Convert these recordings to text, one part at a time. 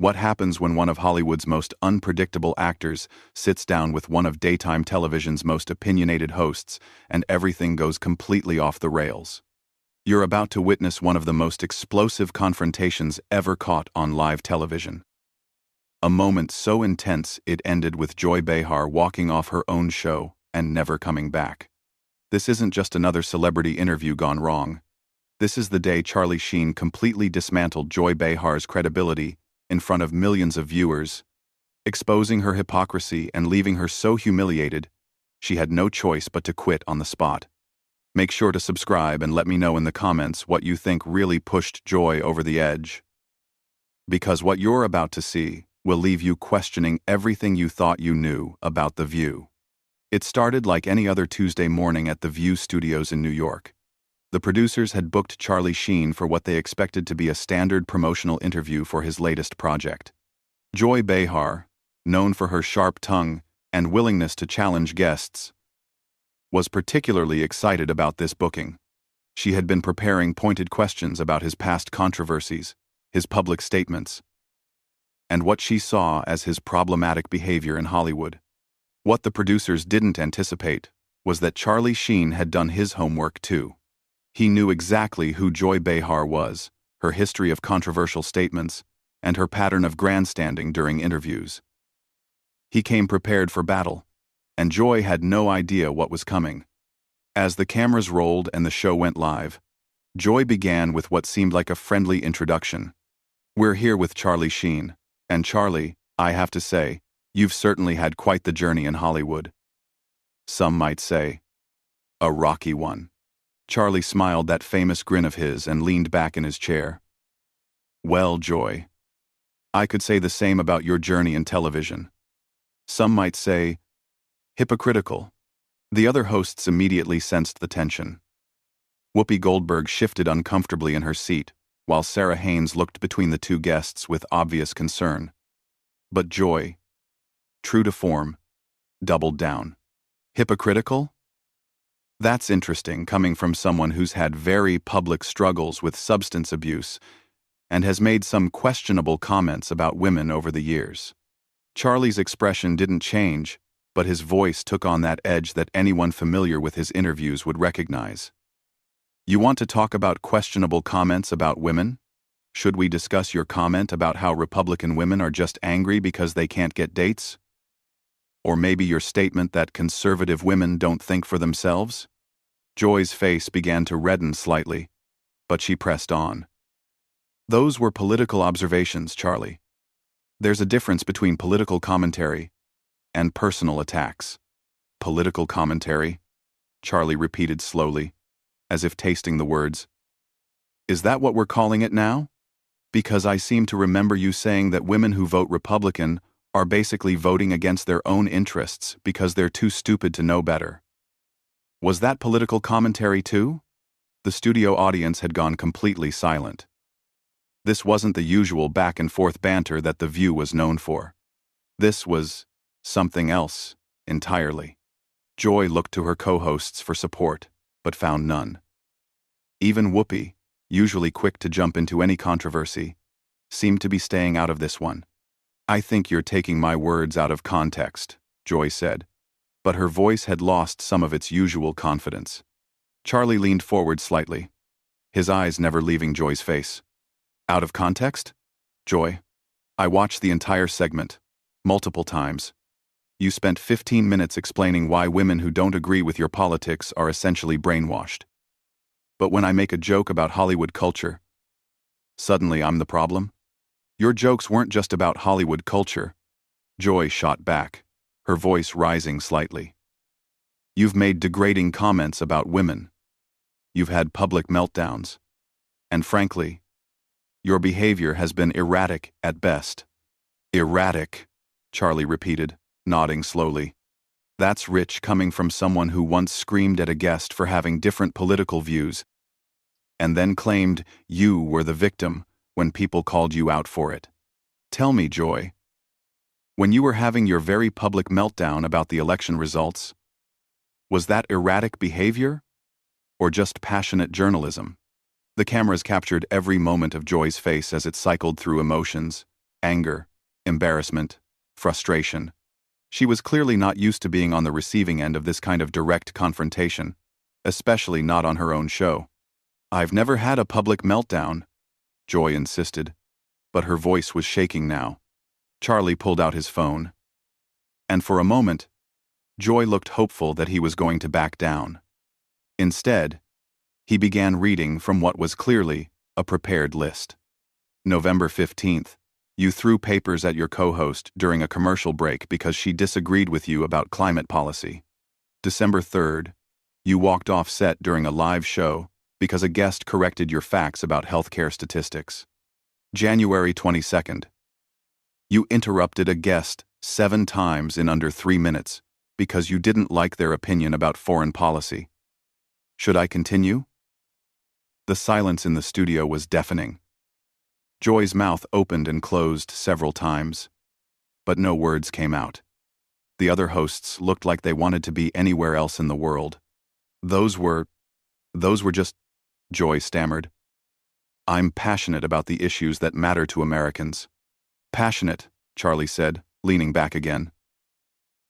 What happens when one of Hollywood's most unpredictable actors sits down with one of daytime television's most opinionated hosts and everything goes completely off the rails? You're about to witness one of the most explosive confrontations ever caught on live television. A moment so intense it ended with Joy Behar walking off her own show and never coming back. This isn't just another celebrity interview gone wrong. This is the day Charlie Sheen completely dismantled Joy Behar's credibility in front of millions of viewers, exposing her hypocrisy and leaving her so humiliated, she had no choice but to quit on the spot. Make sure to subscribe and let me know in the comments what you think really pushed Joy over the edge. Because what you're about to see will leave you questioning everything you thought you knew about The View. It started like any other Tuesday morning at The View studios in New York. The producers had booked Charlie Sheen for what they expected to be a standard promotional interview for his latest project. Joy Behar, known for her sharp tongue and willingness to challenge guests, was particularly excited about this booking. She had been preparing pointed questions about his past controversies, his public statements, and what she saw as his problematic behavior in Hollywood. What the producers didn't anticipate was that Charlie Sheen had done his homework too. He knew exactly who Joy Behar was, her history of controversial statements, and her pattern of grandstanding during interviews. He came prepared for battle, and Joy had no idea what was coming. As the cameras rolled and the show went live, Joy began with what seemed like a friendly introduction. "We're here with Charlie Sheen, and Charlie, I have to say, you've certainly had quite the journey in Hollywood. Some might say, a rocky one." Charlie smiled that famous grin of his and leaned back in his chair. "Well, Joy, I could say the same about your journey in television. Some might say, hypocritical." The other hosts immediately sensed the tension. Whoopi Goldberg shifted uncomfortably in her seat, while Sarah Haynes looked between the two guests with obvious concern. But Joy, true to form, doubled down. Hypocritical? That's interesting, coming from someone who's had very public struggles with substance abuse and has made some questionable comments about women over the years. Charlie's expression didn't change, but his voice took on that edge that anyone familiar with his interviews would recognize. "You want to talk about questionable comments about women? Should we discuss your comment about how Republican women are just angry because they can't get dates? Or maybe your statement that conservative women don't think for themselves?" Joy's face began to redden slightly, but she pressed on. "Those were political observations, Charlie. There's a difference between political commentary and personal attacks." "Political commentary?" Charlie repeated slowly, as if tasting the words. "Is that what we're calling it now? Because I seem to remember you saying that women who vote Republican are basically voting against their own interests because they're too stupid to know better. Was that political commentary too?" The studio audience had gone completely silent. This wasn't the usual back-and-forth banter that The View was known for. This was something else entirely. Joy looked to her co-hosts for support, but found none. Even Whoopi, usually quick to jump into any controversy, seemed to be staying out of this one. "I think you're taking my words out of context," Joy said, but her voice had lost some of its usual confidence. Charlie leaned forward slightly, his eyes never leaving Joy's face. "Out of context? Joy, I watched the entire segment, multiple times. You spent 15 minutes explaining why women who don't agree with your politics are essentially brainwashed. But when I make a joke about Hollywood culture, suddenly I'm the problem? Your jokes weren't just about Hollywood culture." Joy shot back, her voice rising slightly. "You've made degrading comments about women. You've had public meltdowns. And frankly, your behavior has been erratic at best." "Erratic," Charlie repeated, nodding slowly. "That's rich coming from someone who once screamed at a guest for having different political views and then claimed you were the victim when people called you out for it. Tell me, Joy, when you were having your very public meltdown about the election results, was that erratic behavior or just passionate journalism?" The cameras captured every moment of Joy's face as it cycled through emotions, anger, embarrassment, frustration. She was clearly not used to being on the receiving end of this kind of direct confrontation, especially not on her own show. "I've never had a public meltdown," Joy insisted, but her voice was shaking now. Charlie pulled out his phone, and for a moment, Joy looked hopeful that he was going to back down. Instead, he began reading from what was clearly a prepared list. November 15th, you threw papers at your co-host during a commercial break because she disagreed with you about climate policy. December 3rd, you walked off set during a live show because a guest corrected your facts about healthcare statistics. January 22nd, you interrupted a guest 7 times in under 3 minutes because you didn't like their opinion about foreign policy. Should I continue? The silence in the studio was deafening. Joy's mouth opened and closed several times, but no words came out. The other hosts looked like they wanted to be anywhere else in the world. Those were just, Joy stammered. "I'm passionate about the issues that matter to Americans." "Passionate," Charlie said, leaning back again.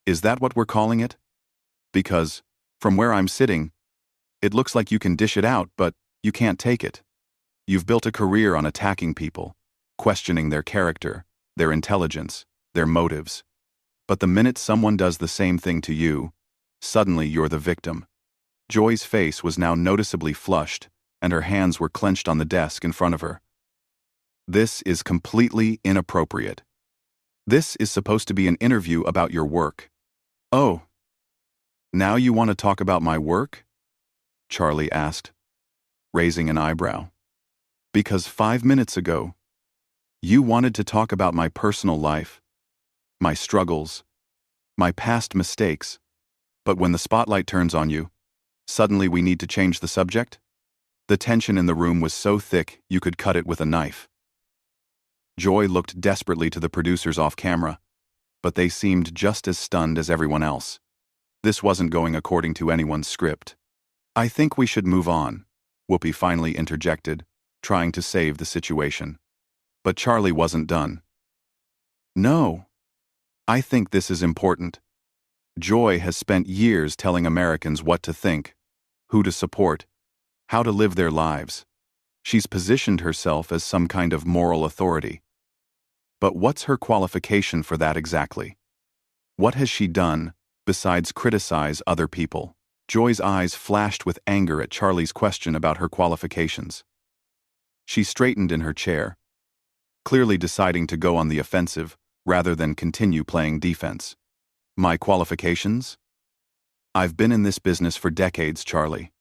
"Is that what we're calling it? Because, from where I'm sitting, it looks like you can dish it out, but you can't take it. You've built a career on attacking people, questioning their character, their intelligence, their motives. But the minute someone does the same thing to you, suddenly you're the victim." Joy's face was now noticeably flushed, and her hands were clenched on the desk in front of her. "This is completely inappropriate. This is supposed to be an interview about your work." "Oh, now you want to talk about my work?" Charlie asked, raising an eyebrow. "Because 5 minutes ago, you wanted to talk about my personal life, my struggles, my past mistakes, but when the spotlight turns on you, suddenly we need to change the subject?" The tension in the room was so thick you could cut it with a knife. Joy looked desperately to the producers off camera, but they seemed just as stunned as everyone else. This wasn't going according to anyone's script. "I think we should move on," Whoopi finally interjected, trying to save the situation. But Charlie wasn't done. "No, I think this is important. Joy has spent years telling Americans what to think, who to support, how to live their lives. She's positioned herself as some kind of moral authority. But what's her qualification for that exactly? What has she done besides criticize other people?" Joy's eyes flashed with anger at Charlie's question about her qualifications. She straightened in her chair, clearly deciding to go on the offensive rather than continue playing defense. "My qualifications? I've been in this business for decades, Charlie.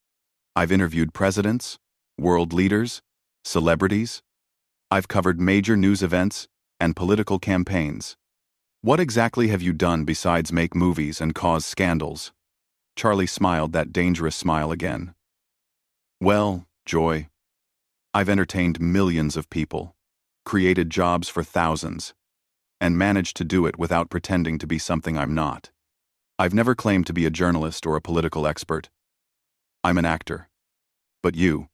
I've interviewed presidents, world leaders, celebrities. I've covered major news events and political campaigns. What exactly have you done besides make movies and cause scandals?" Charlie smiled that dangerous smile again. "Well, Joy, I've entertained millions of people, created jobs for thousands, and managed to do it without pretending to be something I'm not. I've never claimed to be a journalist or a political expert. I'm an actor. But you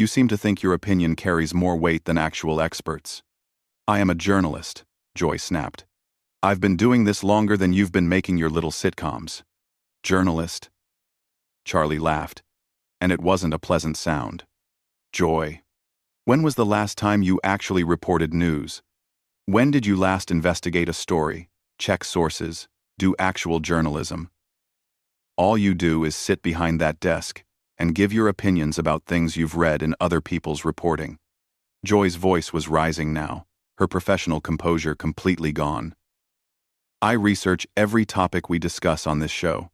seem to think your opinion carries more weight than actual experts." "I am a journalist," Joy snapped. "I've been doing this longer than you've been making your little sitcoms." "Journalist?" Charlie laughed, and it wasn't a pleasant sound. "Joy, when was the last time you actually reported news? When did you last investigate a story, check sources, do actual journalism? All you do is sit behind that desk and give your opinions about things you've read in other people's reporting." Joy's voice was rising now, her professional composure completely gone. "I research every topic we discuss on this show.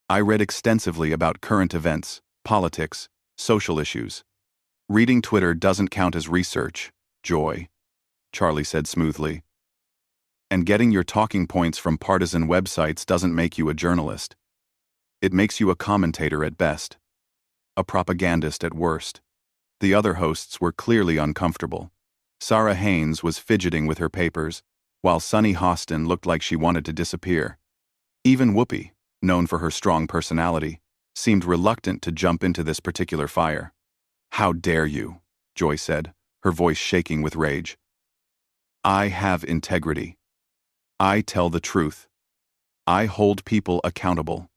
I read extensively about current events, politics, social issues. Reading Twitter doesn't count as research, Joy," Charlie said smoothly. "And getting your talking points from partisan websites doesn't make you a journalist. It makes you a commentator at best, a propagandist at worst." The other hosts were clearly uncomfortable. Sarah Haynes was fidgeting with her papers, while Sunny Hostin looked like she wanted to disappear. Even Whoopi, known for her strong personality, seemed reluctant to jump into this particular fire. "How dare you?" Joy said, her voice shaking with rage. I have integrity. I tell the truth. I hold people accountable.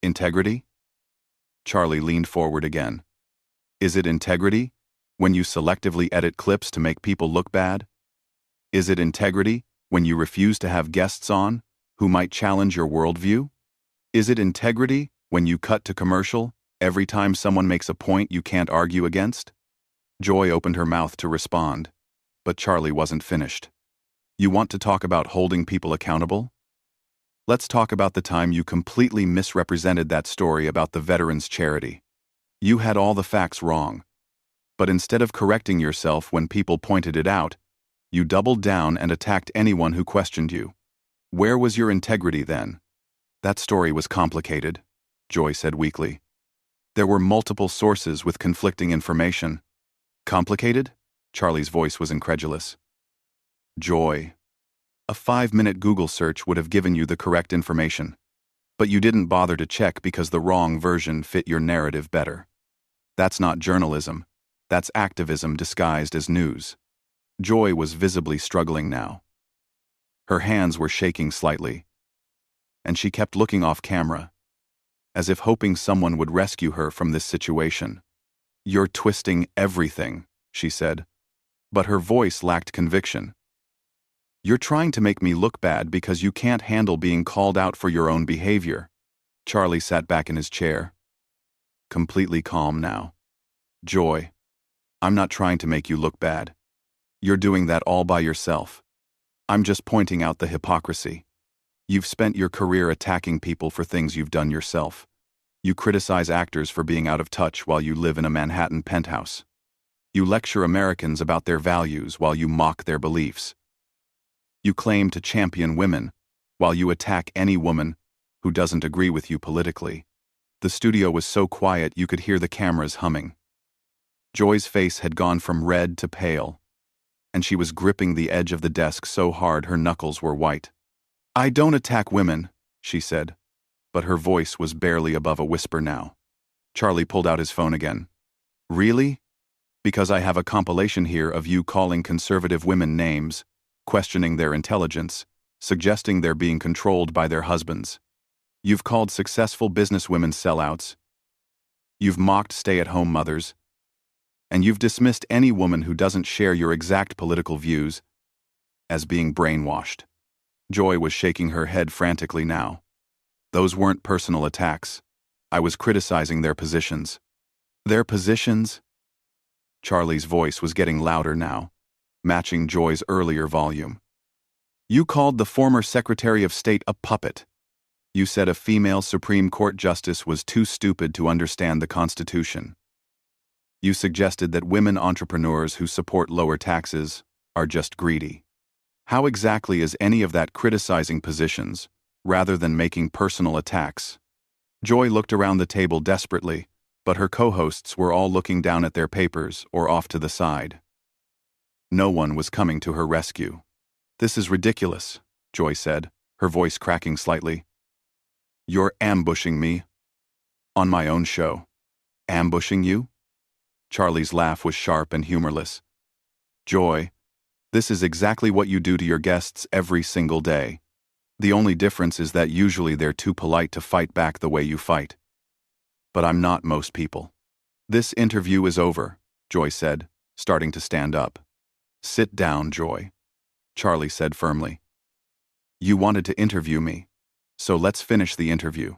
Integrity? Charlie leaned forward again. Is it integrity when you selectively edit clips to make people look bad? Is it integrity when you refuse to have guests on who might challenge your worldview? Is it integrity when you cut to commercial every time someone makes a point you can't argue against? Joy opened her mouth to respond, but Charlie wasn't finished. You want to talk about holding people accountable? Let's talk about the time you completely misrepresented that story about the veterans' charity. You had all the facts wrong, but instead of correcting yourself when people pointed it out, you doubled down and attacked anyone who questioned you. Where was your integrity then? That story was complicated, Joy said weakly. There were multiple sources with conflicting information. Complicated? Charlie's voice was incredulous. Joy. A 5-minute Google search would have given you the correct information. But you didn't bother to check because the wrong version fit your narrative better. That's not journalism. That's activism disguised as news. Joy was visibly struggling now. Her hands were shaking slightly, and she kept looking off camera, as if hoping someone would rescue her from this situation. You're twisting everything, she said, but her voice lacked conviction. You're trying to make me look bad because you can't handle being called out for your own behavior. Charlie sat back in his chair, completely calm now. Joy, I'm not trying to make you look bad. You're doing that all by yourself. I'm just pointing out the hypocrisy. You've spent your career attacking people for things you've done yourself. You criticize actors for being out of touch while you live in a Manhattan penthouse. You lecture Americans about their values while you mock their beliefs. You claim to champion women while you attack any woman who doesn't agree with you politically. The studio was so quiet you could hear the cameras humming. Joy's face had gone from red to pale, and she was gripping the edge of the desk so hard her knuckles were white. I don't attack women, she said, but her voice was barely above a whisper now. Charlie pulled out his phone again. Really? Because I have a compilation here of you calling conservative women names, questioning their intelligence, suggesting they're being controlled by their husbands. You've called successful businesswomen sellouts. You've mocked stay-at-home mothers. And you've dismissed any woman who doesn't share your exact political views as being brainwashed. Joy was shaking her head frantically now. Those weren't personal attacks. I was criticizing their positions. Their positions? Charlie's voice was getting louder now, matching Joy's earlier volume. You called the former Secretary of State a puppet. You said a female Supreme Court justice was too stupid to understand the Constitution. You suggested that women entrepreneurs who support lower taxes are just greedy. How exactly is any of that criticizing positions, rather than making personal attacks? Joy looked around the table desperately, but her co-hosts were all looking down at their papers or off to the side. No one was coming to her rescue. This is ridiculous, Joy said, her voice cracking slightly. You're ambushing me. On my own show. Ambushing you? Charlie's laugh was sharp and humorless. Joy, this is exactly what you do to your guests every single day. The only difference is that usually they're too polite to fight back the way you fight. But I'm not most people. This interview is over, Joy said, starting to stand up. Sit down, Joy, Charlie said firmly. You wanted to interview me, so let's finish the interview.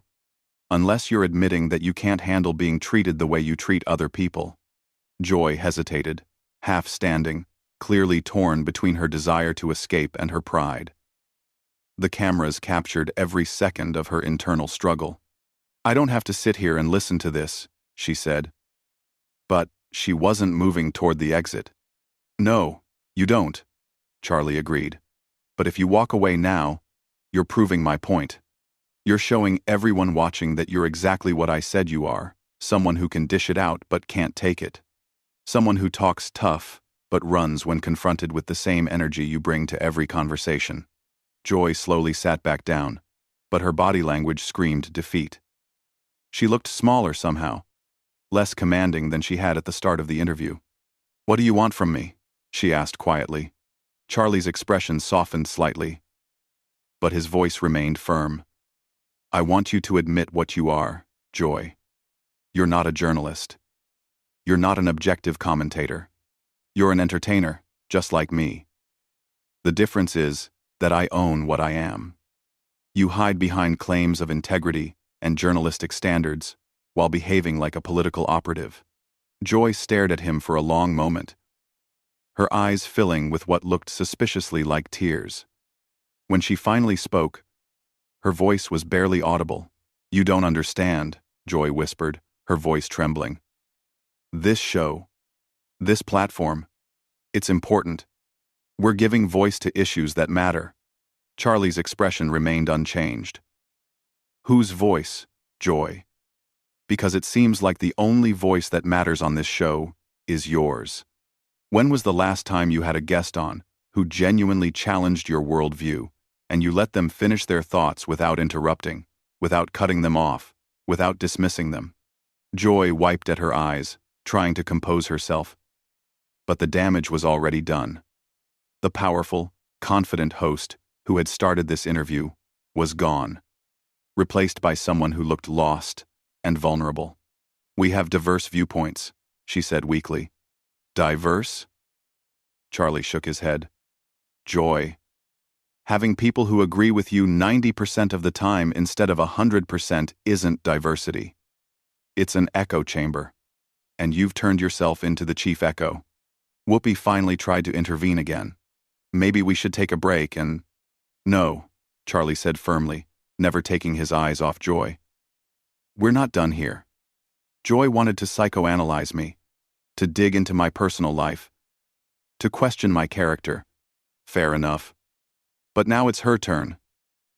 Unless you're admitting that you can't handle being treated the way you treat other people. Joy hesitated, half standing, clearly torn between her desire to escape and her pride. The cameras captured every second of her internal struggle. I don't have to sit here and listen to this, she said. But she wasn't moving toward the exit. No, you don't, Charlie agreed. But if you walk away now, you're proving my point. You're showing everyone watching that you're exactly what I said you are, someone who can dish it out but can't take it. Someone who talks tough but runs when confronted with the same energy you bring to every conversation. Joy slowly sat back down, but her body language screamed defeat. She looked smaller somehow, less commanding than she had at the start of the interview. What do you want from me? She asked quietly. Charlie's expression softened slightly, but his voice remained firm. I want you to admit what you are, Joy. You're not a journalist. You're not an objective commentator. You're an entertainer, just like me. The difference is that I own what I am. You hide behind claims of integrity and journalistic standards while behaving like a political operative. Joy stared at him for a long moment, her eyes filling with what looked suspiciously like tears. When she finally spoke, her voice was barely audible. You don't understand, Joy whispered, her voice trembling. This show, this platform, it's important. We're giving voice to issues that matter. Charlie's expression remained unchanged. Whose voice, Joy? Because it seems like the only voice that matters on this show is yours. When was the last time you had a guest on who genuinely challenged your worldview, and you let them finish their thoughts without interrupting, without cutting them off, without dismissing them? Joy wiped at her eyes, trying to compose herself. But the damage was already done. The powerful, confident host who had started this interview was gone, replaced by someone who looked lost and vulnerable. We have diverse viewpoints, she said weakly. Diverse? Charlie shook his head. Joy. Having people who agree with you 90% of the time instead of 100% isn't diversity. It's an echo chamber. And you've turned yourself into the chief echo. Whoopi finally tried to intervene again. Maybe we should take a break and... No, Charlie said firmly, never taking his eyes off Joy. We're not done here. Joy wanted to psychoanalyze me, to dig into my personal life, to question my character. Fair enough. But now it's her turn.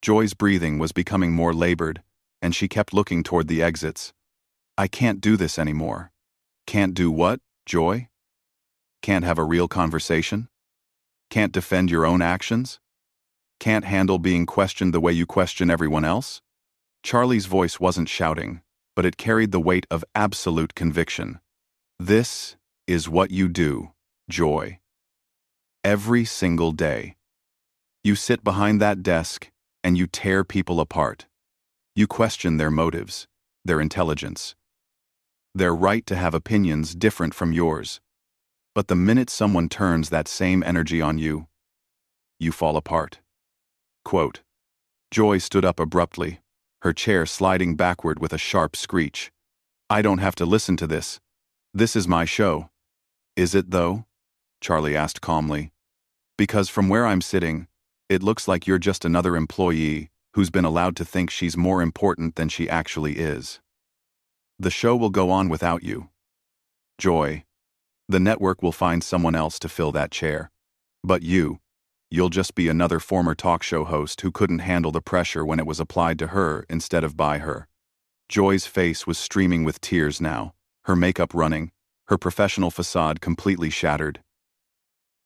Joy's breathing was becoming more labored, and she kept looking toward the exits. I can't do this anymore. Can't do what, Joy? Can't have a real conversation? Can't defend your own actions? Can't handle being questioned the way you question everyone else? Charlie's voice wasn't shouting, but it carried the weight of absolute conviction. This is what you do, Joy. Every single day. You sit behind that desk and you tear people apart. You question their motives, their intelligence, their right to have opinions different from yours. But the minute someone turns that same energy on you, you fall apart. Quote. Joy stood up abruptly, her chair sliding backward with a sharp screech. I don't have to listen to this. This is my show. Is it, though? Charlie asked calmly. Because from where I'm sitting, it looks like you're just another employee who's been allowed to think she's more important than she actually is. The show will go on without you. Joy. The network will find someone else to fill that chair. But you'll just be another former talk show host who couldn't handle the pressure when it was applied to her instead of by her. Joy's face was streaming with tears now, her makeup running, her professional facade completely shattered.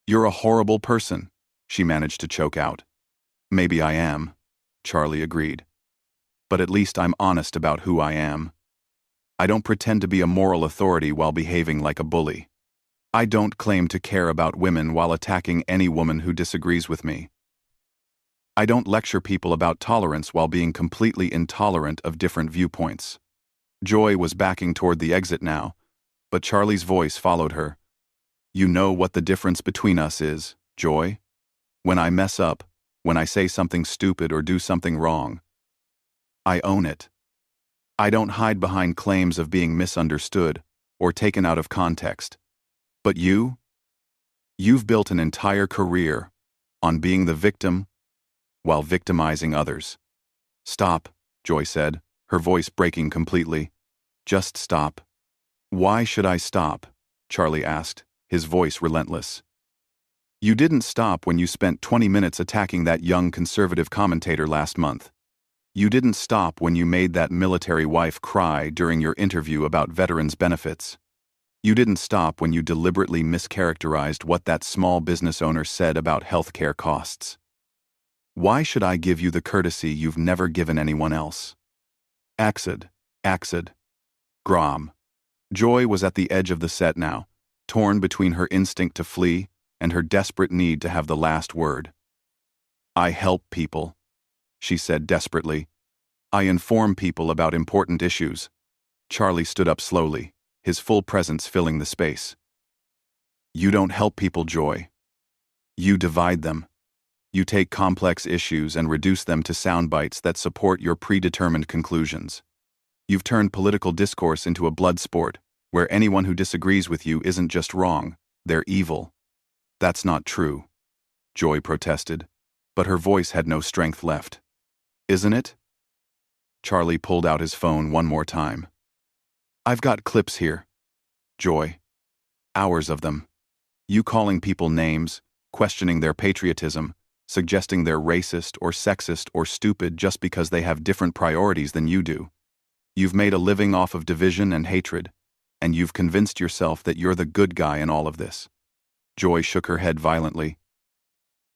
You're a horrible person, she managed to choke out. Maybe I am, Charlie agreed. But at least I'm honest about who I am. I don't pretend to be a moral authority while behaving like a bully. I don't claim to care about women while attacking any woman who disagrees with me. I don't lecture people about tolerance while being completely intolerant of different viewpoints. Joy was backing toward the exit now, but Charlie's voice followed her. You know what the difference between us is, Joy? When I mess up, when I say something stupid or do something wrong, I own it. I don't hide behind claims of being misunderstood or taken out of context. But you've built an entire career on being the victim while victimizing others. Stop, Joy said, her voice breaking completely. Just stop. Why should I stop? Charlie asked, his voice relentless. You didn't stop when you spent 20 minutes attacking that young conservative commentator last month. You didn't stop when you made that military wife cry during your interview about veterans' benefits. You didn't stop when you deliberately mischaracterized what that small business owner said about healthcare costs. Why should I give you the courtesy you've never given anyone else? Axid. Grom. Joy was at the edge of the set now, torn between her instinct to flee and her desperate need to have the last word. "I help people," she said desperately. "I inform people about important issues." Charlie stood up slowly, his full presence filling the space. "You don't help people, Joy. You divide them. You take complex issues and reduce them to sound bites that support your predetermined conclusions. You've turned political discourse into a blood sport, where anyone who disagrees with you isn't just wrong, they're evil." "That's not true," Joy protested, but her voice had no strength left. "Isn't it?" Charlie pulled out his phone one more time. "I've got clips here, Joy. Hours of them. You calling people names, questioning their patriotism, suggesting they're racist or sexist or stupid just because they have different priorities than you do. You've made a living off of division and hatred, and you've convinced yourself that you're the good guy in all of this." Joy shook her head violently.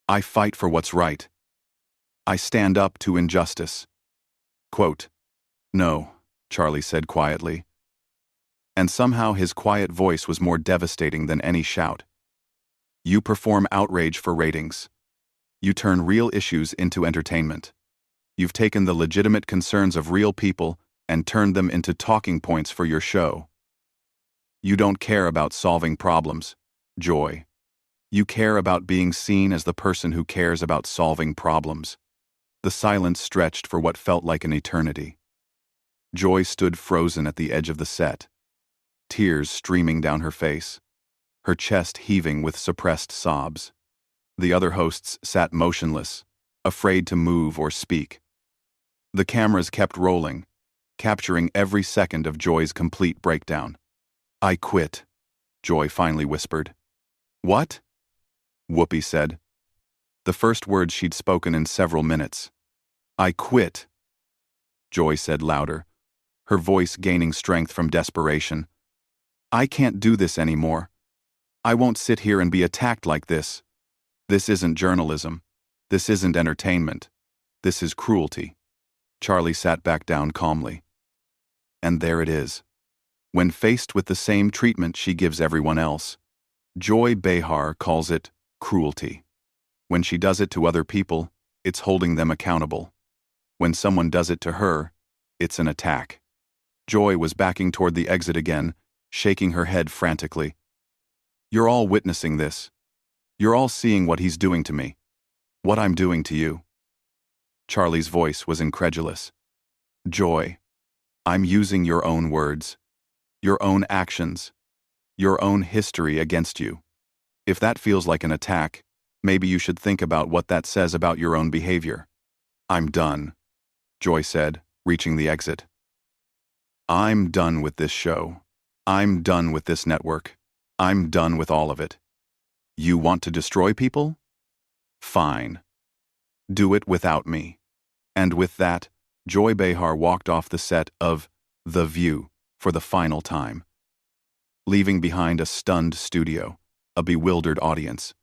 "I fight for what's right. I stand up to injustice." Quote, "No," Charlie said quietly. And somehow his quiet voice was more devastating than any shout. "You perform outrage for ratings. You turn real issues into entertainment. You've taken the legitimate concerns of real people and turned them into talking points for your show. You don't care about solving problems, Joy. You care about being seen as the person who cares about solving problems." The silence stretched for what felt like an eternity. Joy stood frozen at the edge of the set, tears streaming down her face, her chest heaving with suppressed sobs. The other hosts sat motionless, afraid to move or speak. The cameras kept rolling, capturing every second of Joy's complete breakdown. "I quit," Joy finally whispered. "What?" Whoopi said. The first words she'd spoken in several minutes. "I quit," Joy said louder, her voice gaining strength from desperation. "I can't do this anymore. I won't sit here and be attacked like this. This isn't journalism. This isn't entertainment. This is cruelty." Charlie sat back down calmly. And there it is. When faced with the same treatment she gives everyone else, Joy Behar calls it cruelty. When she does it to other people, it's holding them accountable. When someone does it to her, it's an attack. Joy was backing toward the exit again, shaking her head frantically. "You're all witnessing this. You're all seeing what he's doing to me. What I'm doing to you." Charlie's voice was incredulous. "Joy, I'm using your own words, your own actions, your own history against you. If that feels like an attack, maybe you should think about what that says about your own behavior." "I'm done," Joy said, reaching the exit. "I'm done with this show. I'm done with this network. I'm done with all of it. You want to destroy people? Fine. Do it without me." And with that, Joy Behar walked off the set of The View for the final time, leaving behind a stunned studio, a bewildered audience,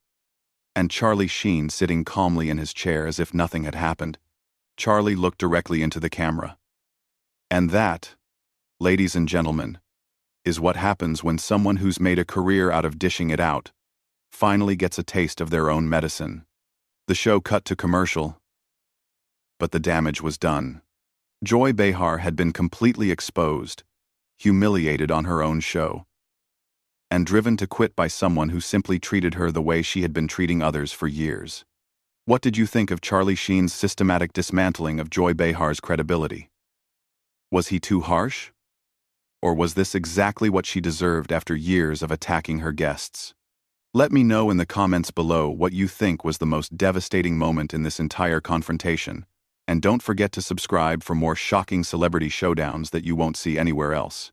and Charlie Sheen sitting calmly in his chair as if nothing had happened. Charlie looked directly into the camera. And that, ladies and gentlemen, is what happens when someone who's made a career out of dishing it out finally gets a taste of their own medicine. The show cut to commercial, but the damage was done. Joy Behar had been completely exposed, humiliated on her own show, and driven to quit by someone who simply treated her the way she had been treating others for years. What did you think of Charlie Sheen's systematic dismantling of Joy Behar's credibility? Was he too harsh? Or was this exactly what she deserved after years of attacking her guests? Let me know in the comments below what you think was the most devastating moment in this entire confrontation, and don't forget to subscribe for more shocking celebrity showdowns that you won't see anywhere else.